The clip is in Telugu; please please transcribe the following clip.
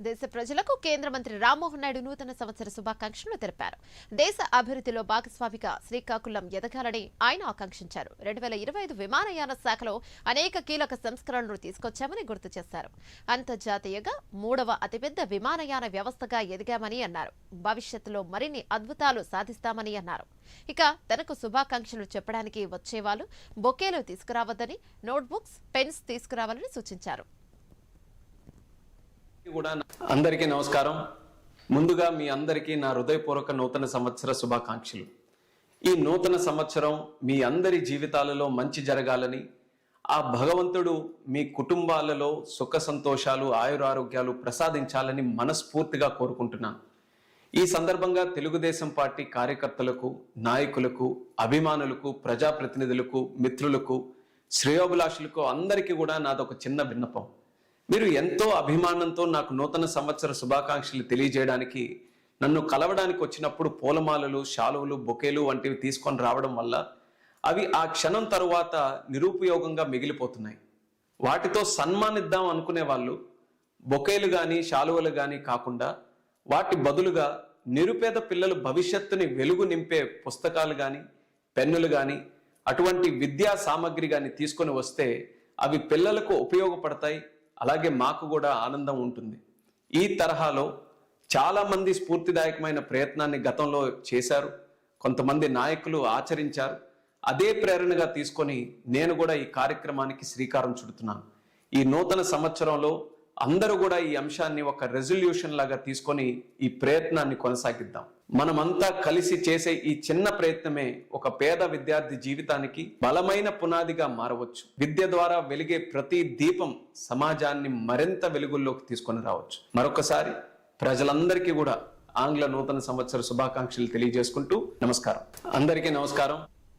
దేశ ప్రజలకు కేంద్ర మంత్రి రామ్మోహన్ నాయుడు నూతన సంవత్సర శుభాకాంక్షలు తెలిపారు. దేశ అభివృద్ధిలో భాగస్వామిగా శ్రీకాకుళం ఎదగాలని ఆయన ఆకాంక్షించారు. 2025 విమానయాన శాఖలో అనేక కీలక సంస్కరణలు తీసుకొచ్చామని గుర్తు చేశారు. అంతర్జాతీయంగా 3వ అతిపెద్ద విమానయాన వ్యవస్థగా ఎదిగామని అన్నారు. భవిష్యత్తులో మరిన్ని అద్భుతాలు సాధిస్తామని అన్నారు. ఇక తనకు శుభాకాంక్షలు చెప్పడానికి వచ్చేవాళ్లు బొకేలు తీసుకురావద్దని, నోట్బుక్స్, పెన్స్ తీసుకురావాలని సూచించారు. అందరికీ నమస్కారం. ముందుగా మీ అందరికీ నా హృదయపూర్వక నూతన సంవత్సర శుభాకాంక్షలు. ఈ నూతన సంవత్సరం మీ అందరి జీవితాలలో మంచి జరగాలని, ఆ భగవంతుడు మీ కుటుంబాలలో సుఖ సంతోషాలు, ఆయురారోగ్యాలు ప్రసాదించాలని మనస్ఫూర్తిగా కోరుకుంటున్నాను. ఈ సందర్భంగా తెలుగుదేశం పార్టీ కార్యకర్తలకు, నాయకులకు, అభిమానులకు, ప్రజాప్రతినిధులకు, మిత్రులకు, శ్రేయోభిలాషులకు అందరికీ కూడా నాదొక చిన్న విన్నపం. మీరు ఎంతో అభిమానంతో నాకు నూతన సంవత్సర శుభాకాంక్షలు తెలియజేయడానికి, నన్ను కలవడానికి వచ్చినప్పుడు పూలమాలలు, శాలువలు, బొకేలు వంటివి తీసుకొని రావడం వల్ల అవి ఆ క్షణం తరువాత నిరుపయోగంగా మిగిలిపోతున్నాయి. వాటితో సన్మానిద్దాం అనుకునే వాళ్ళు బొకేలు కానీ శాలువలు కానీ కాకుండా వాటి బదులుగా నిరుపేద పిల్లలు భవిష్యత్తుని వెలుగు నింపే పుస్తకాలు కానీ, పెన్నులు కానీ, అటువంటి విద్యా సామగ్రి కానీ తీసుకొని వస్తే అవి పిల్లలకు ఉపయోగపడతాయి. అలాగే మాకు కూడా ఆనందం ఉంటుంది. ఈ తరహాలో చాలామంది స్ఫూర్తిదాయకమైన ప్రయత్నాన్ని గతంలో చేశారు. కొంతమంది నాయకులు ఆచరించారు. అదే ప్రేరణగా తీసుకొని నేను కూడా ఈ కార్యక్రమానికి శ్రీకారం చుడుతున్నాను. ఈ నూతన సంవత్సరంలో అందరూ కూడా ఈ అంశాన్ని ఒక రెజల్యూషన్ లాగా తీసుకొని ఈ ప్రయత్నాన్ని కొనసాగిద్దాం. మనమంతా కలిసి చేసే ఈ చిన్న ప్రయత్నమే ఒక పేద విద్యార్థి జీవితానికి బలమైన పునాదిగా మారవచ్చు. విద్య ద్వారా వెలిగే ప్రతి దీపం సమాజాన్ని మరింత వెలుగుల్లోకి తీసుకొని రావచ్చు. మరొకసారి ప్రజలందరికీ కూడా ఆంగ్ల నూతన సంవత్సర శుభాకాంక్షలు తెలియజేసుకుంటూ నమస్కారం. అందరికీ నమస్కారం.